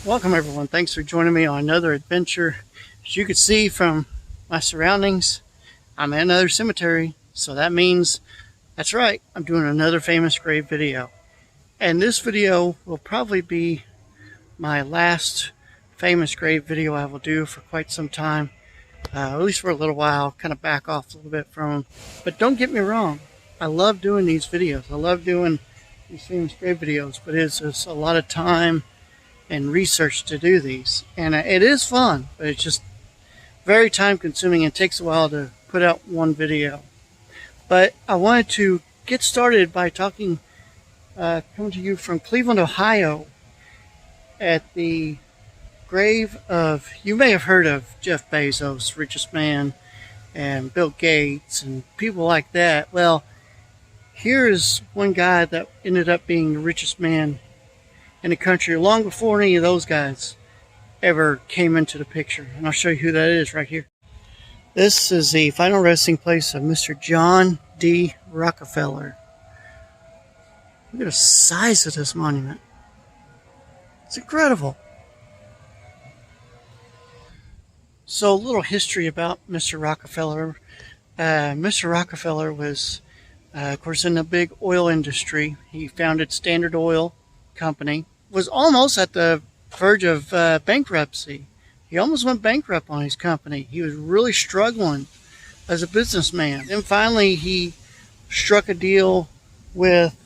Welcome everyone, thanks for joining me on another adventure. As you can see from my surroundings, I'm in another cemetery, so that means, that's right, I'm doing another famous grave video. And this video will probably be my last famous grave video I will do for quite some time, at least for a little while, kind of back off a little bit from them. But don't get me wrong, I love doing these videos, I love doing these famous grave videos, but it's just a lot of time and research to do these, and it is fun, but it's just very time consuming and takes a while to put out one video. But I wanted to get started by talking, coming to you from Cleveland, Ohio, at the grave of, you may have heard of Jeff Bezos, richest man, and Bill Gates and people like that. Well, here's one guy that ended up being the richest man in the country long before any of those guys ever came into the picture. And I'll show you who that is right here. This is the final resting place of Mr. John D. Rockefeller. Look at the size of this monument. It's incredible. So a little history about Mr. Rockefeller. Mr. Rockefeller was, of course, in the big oil industry. He founded Standard Oil Company. Was almost at the verge of bankruptcy. He almost went bankrupt on his company. He was really struggling as a businessman. Then finally he struck a deal with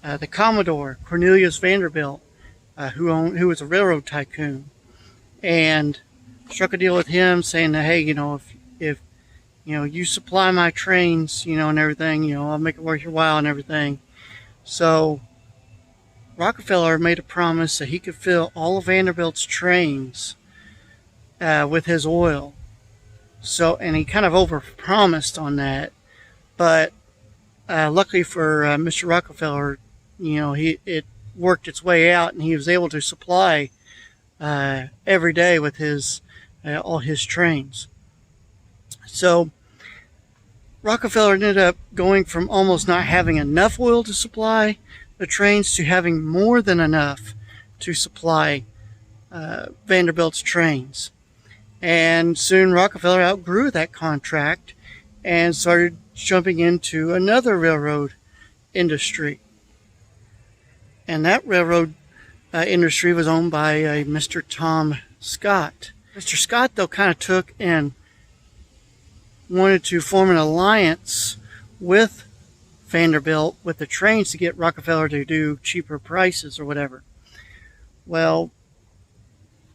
the Commodore Cornelius Vanderbilt, who was a railroad tycoon, and struck a deal with him saying that, hey, if you supply my trains, and everything, I'll make it worth your while and everything. So Rockefeller made a promise that he could fill all of Vanderbilt's trains with his oil. So, and he kind of overpromised on that. But luckily for Mr. Rockefeller, it worked its way out, and he was able to supply every day with all his trains. So Rockefeller ended up going from almost not having enough oil to supply the trains to having more than enough to supply Vanderbilt's trains. And soon Rockefeller outgrew that contract and started jumping into another railroad industry. And that railroad industry was owned by Mr. Tom Scott. Mr. Scott, though, kind of took and wanted to form an alliance with Vanderbilt with the trains to get Rockefeller to do cheaper prices or whatever. Well,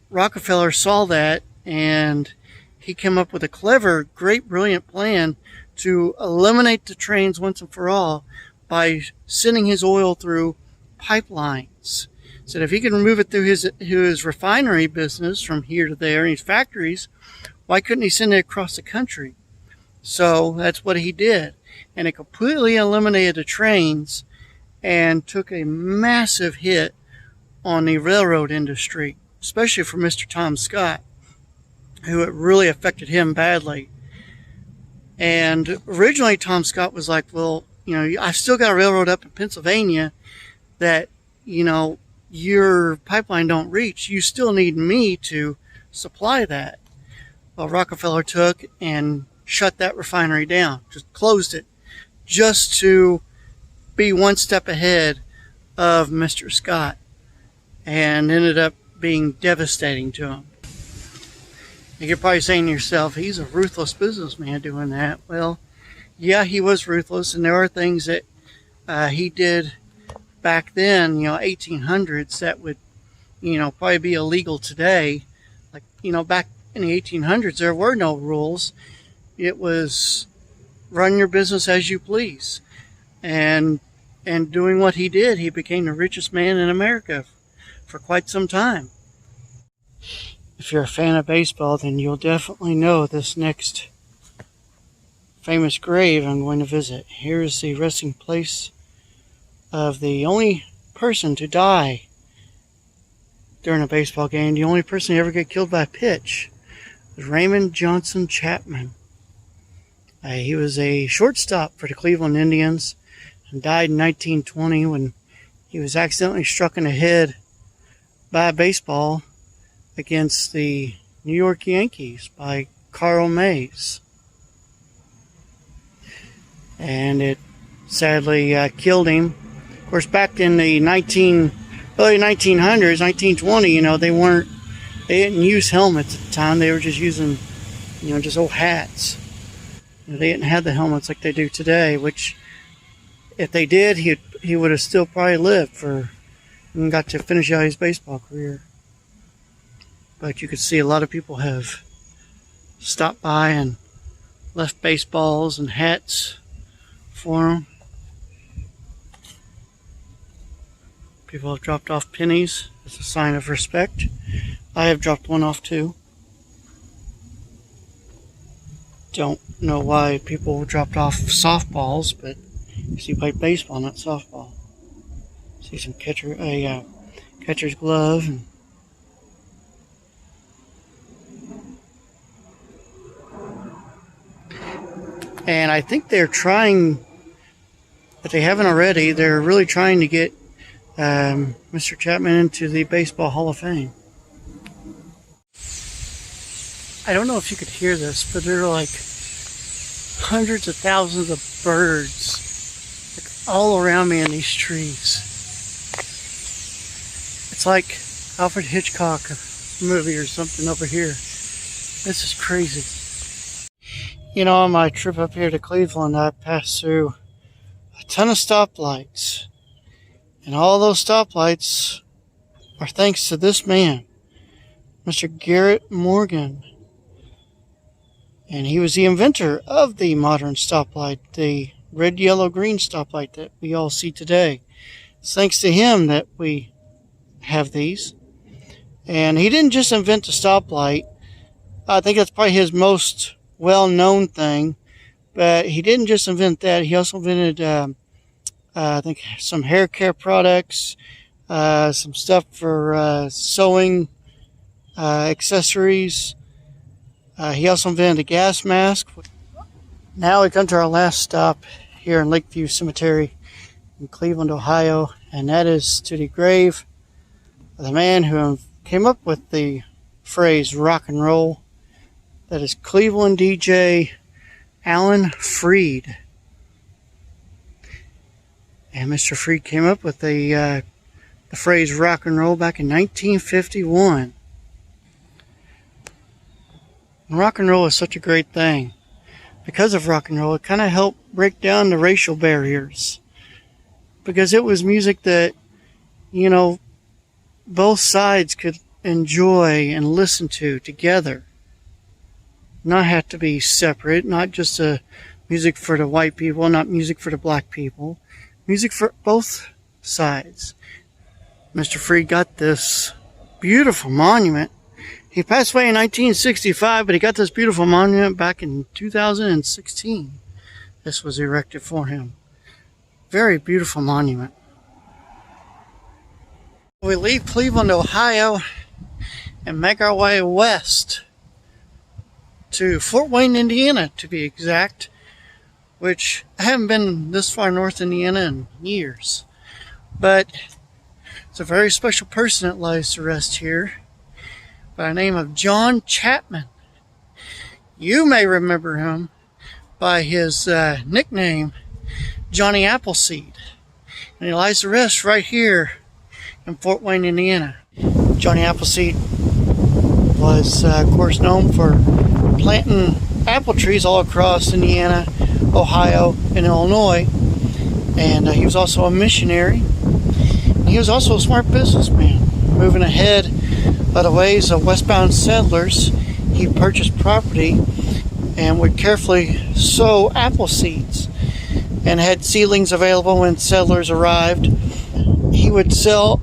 Rockefeller saw that, and he came up with a clever, great, brilliant plan to eliminate the trains once and for all by sending his oil through pipelines. So if he could remove it through his refinery business from here to there in his factories, why couldn't he send it across the country? So that's what he did. And it completely eliminated the trains and took a massive hit on the railroad industry, especially for Mr. Tom Scott, who it really affected him badly. And originally Tom Scott was like, well, I've still got a railroad up in Pennsylvania that, your pipeline don't reach. You still need me to supply that. Well, Rockefeller took and shut that refinery down, just closed it, just to be one step ahead of Mr. Scott, and ended up being devastating to him. You're probably saying to yourself, he's a ruthless businessman doing that. Well, yeah, he was ruthless, and there are things that he did back then, 1800s, that would, probably be illegal today. Like, back in the 1800s, there were no rules. It was run your business as you please. And doing what he did, he became the richest man in America for quite some time. If you're a fan of baseball, then you'll definitely know this next famous grave I'm going to visit. Here's the resting place of the only person to die during a baseball game, the only person to ever get killed by a pitch, was Raymond Johnson Chapman. He was a shortstop for the Cleveland Indians and died in 1920 when he was accidentally struck in the head by baseball against the New York Yankees by Carl Mays. And it sadly killed him. Of course, back in the early 1900s, 1920, they didn't use helmets at the time. They were just using, just old hats. They didn't have the helmets like they do today, which if they did, he would have still probably lived and got to finish out his baseball career. But you could see a lot of people have stopped by and left baseballs and hats for him. People have dropped off pennies as a sign of respect. I have dropped one off too. Don't know why people dropped off softballs, but he played baseball, not softball. See some catcher's glove. And I think they're trying, if they haven't already, they're really trying to get Mr. Chapman into the Baseball Hall of Fame. I don't know if you could hear this, but there are like hundreds of thousands of birds all around me in these trees. It's like Alfred Hitchcock movie or something over here. This is crazy. On my trip up here to Cleveland, I passed through a ton of stoplights. And all those stoplights are thanks to this man, Mr. Garrett Morgan. And he was the inventor of the modern stoplight, the red, yellow, green stoplight that we all see today. It's thanks to him that we have these. And he didn't just invent the stoplight. I think that's probably his most well-known thing. But he didn't just invent that. He also invented, I think, some hair care products, some stuff for sewing accessories. He also invented a gas mask. Now we come to our last stop here in Lakeview Cemetery in Cleveland, Ohio, and that is to the grave of the man who came up with the phrase rock and roll. That is Cleveland DJ Alan Freed. And Mr. Freed came up with the phrase rock and roll back in 1951. And rock and roll is such a great thing. Because of rock and roll, it kind of helped break down the racial barriers. Because it was music that, both sides could enjoy and listen to together. Not have to be separate, not just music for the white people, not music for the black people. Music for both sides. Mr. Freed got this beautiful monument. He passed away in 1965, but he got this beautiful monument back in 2016. This was erected for him. Very beautiful monument. We leave Cleveland, Ohio, and make our way west to Fort Wayne, Indiana, to be exact, which I haven't been this far north Indiana in years. But it's a very special person that lies to rest here by the name of John Chapman. You may remember him by his nickname, Johnny Appleseed. And he lies to rest right here in Fort Wayne, Indiana. Johnny Appleseed was, of course, known for planting apple trees all across Indiana, Ohio, and Illinois. And he was also a missionary. And he was also a smart businessman. Moving ahead of the ways of westbound settlers, he purchased property and would carefully sow apple seeds and had seedlings available when settlers arrived. He would sell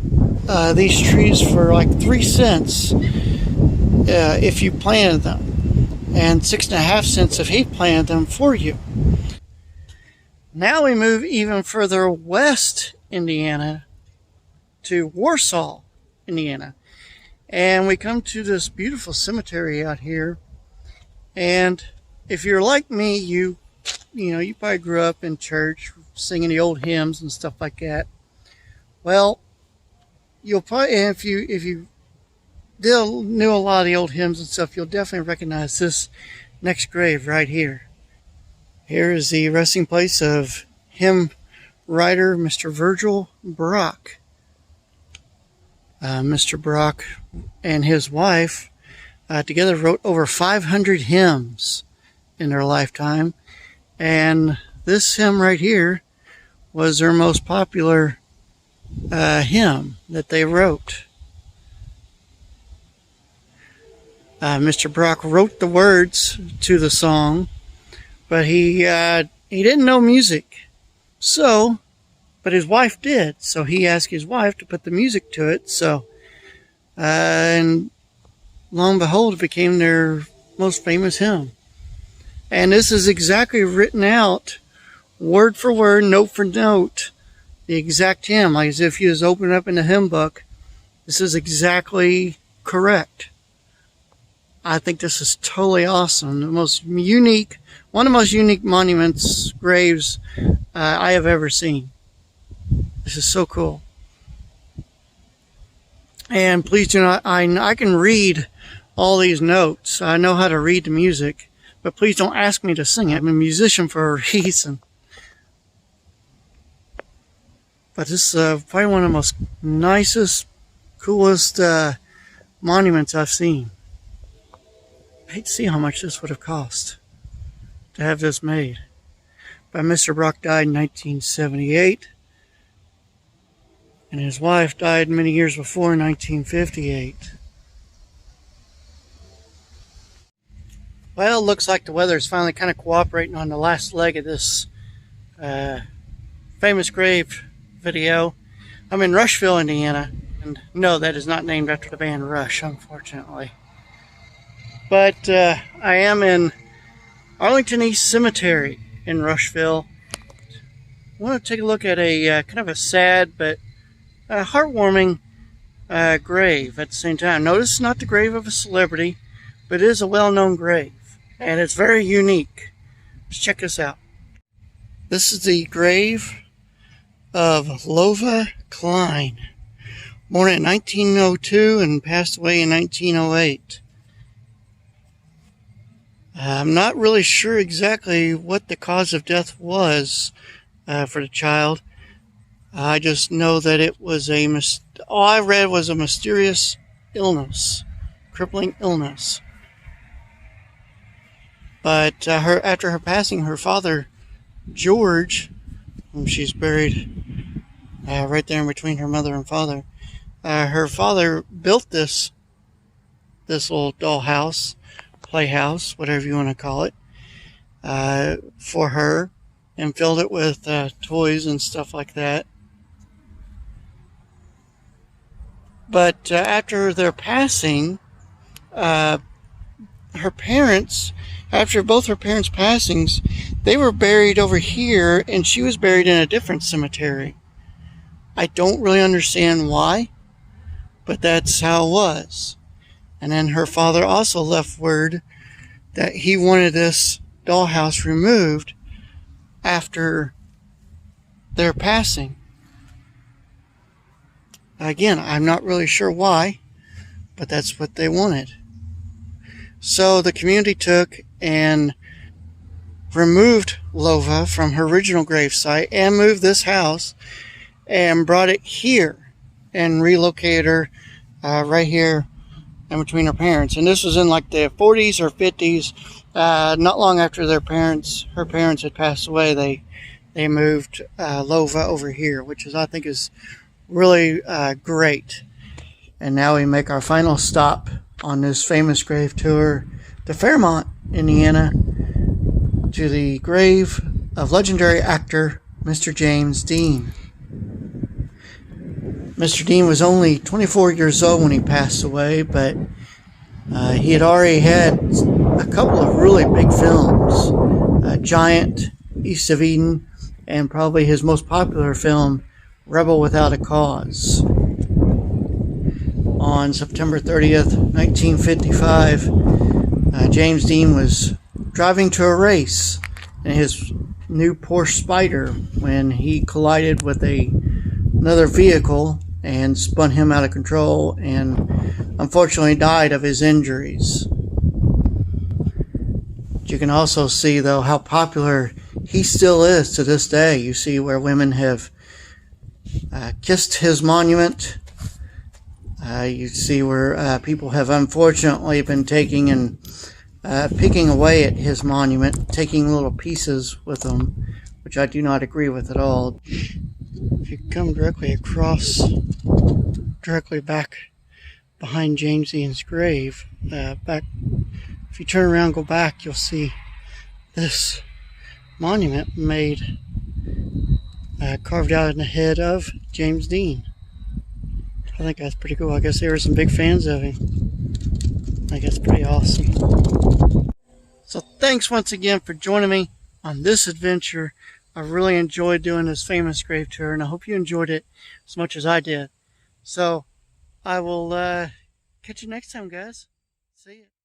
these trees for like 3 cents if you planted them, and 6.5 cents if he planted them for you. Now we move even further west Indiana to Warsaw, Indiana, and we come to this beautiful cemetery out here. And if you're like me, you probably grew up in church singing the old hymns and stuff like that. Well, you'll probably, if you knew a lot of the old hymns and stuff, you'll definitely recognize this next grave right here. Here is the resting place of hymn writer Mr. Virgil Brock. Mr. Brock and his wife together wrote over 500 hymns in their lifetime, and this hymn right here was their most popular hymn that they wrote. Mr. Brock wrote the words to the song, but he didn't know music, but his wife did. So he asked his wife to put the music to it. And lo and behold, it became their most famous hymn. And this is exactly written out, word for word, note for note, the exact hymn, like as if you was opening up in the hymn book. This is exactly correct. I think this is totally awesome. One of the most unique monuments, graves I have ever seen. This is so cool. And please do not, I can read all these notes. I know how to read the music, but please don't ask me to sing it. I'm a musician for a reason. But this is probably one of the most nicest, coolest monuments I've seen. I hate to see how much this would have cost to have this made. But Mr. Brock died in 1978. And his wife died many years before, in 1958. Well, looks like the weather is finally kind of cooperating on the last leg of this famous grave video. I'm in Rushville, Indiana. And no, that is not named after the band Rush, unfortunately. But I am in Arlington East Cemetery in Rushville. I want to take a look at a kind of a sad but heartwarming grave at the same time. Notice it's not the grave of a celebrity, but it is a well-known grave, and it's very unique. Let's check this out. This is the grave of Lova Klein, born in 1902 and passed away in 1908. I'm not really sure exactly what the cause of death was for the child. I just know that it was all I read was a mysterious illness, crippling illness. But after her passing, her father, George, whom she's buried right there in between her mother and father, her father built this little dollhouse, playhouse, whatever you want to call it, for her, and filled it with toys and stuff like that. But after their passing, after both her parents' passings, they were buried over here, and she was buried in a different cemetery. I don't really understand why, but that's how it was. And then her father also left word that he wanted this dollhouse removed after their passing. Again, I'm not really sure why, but that's what they wanted. So the community took and removed Lova from her original gravesite and moved this house and brought it here and relocated her right here in between her parents. And this was in like the 40s or 50s, not long after her parents had passed away. They moved Lova over here, which I think is really great. And now we make our final stop on this famous grave tour to Fairmont, Indiana, to the grave of legendary actor Mr. James Dean. Mr. Dean was only 24 years old when he passed away, but he had already had a couple of really big films, Giant, East of Eden, and probably his most popular film, Rebel Without a Cause. On September 30th, 1955, James Dean was driving to a race in his new Porsche Spyder when he collided with another vehicle and spun him out of control, and unfortunately died of his injuries. You can also see, though, how popular he still is to this day. You see where women have kissed his monument. You see where people have unfortunately been taking and picking away at his monument, taking little pieces with them, which I do not agree with at all. If you come directly across, directly back behind James Dean's grave, if you turn around and go back, you'll see this monument made, carved out in the head of James Dean. I think that's pretty cool. I guess they were some big fans of him. I think that's pretty awesome. So thanks once again for joining me on this adventure. I really enjoyed doing this famous grave tour, and I hope you enjoyed it as much as I did. So I will catch you next time, guys. See ya.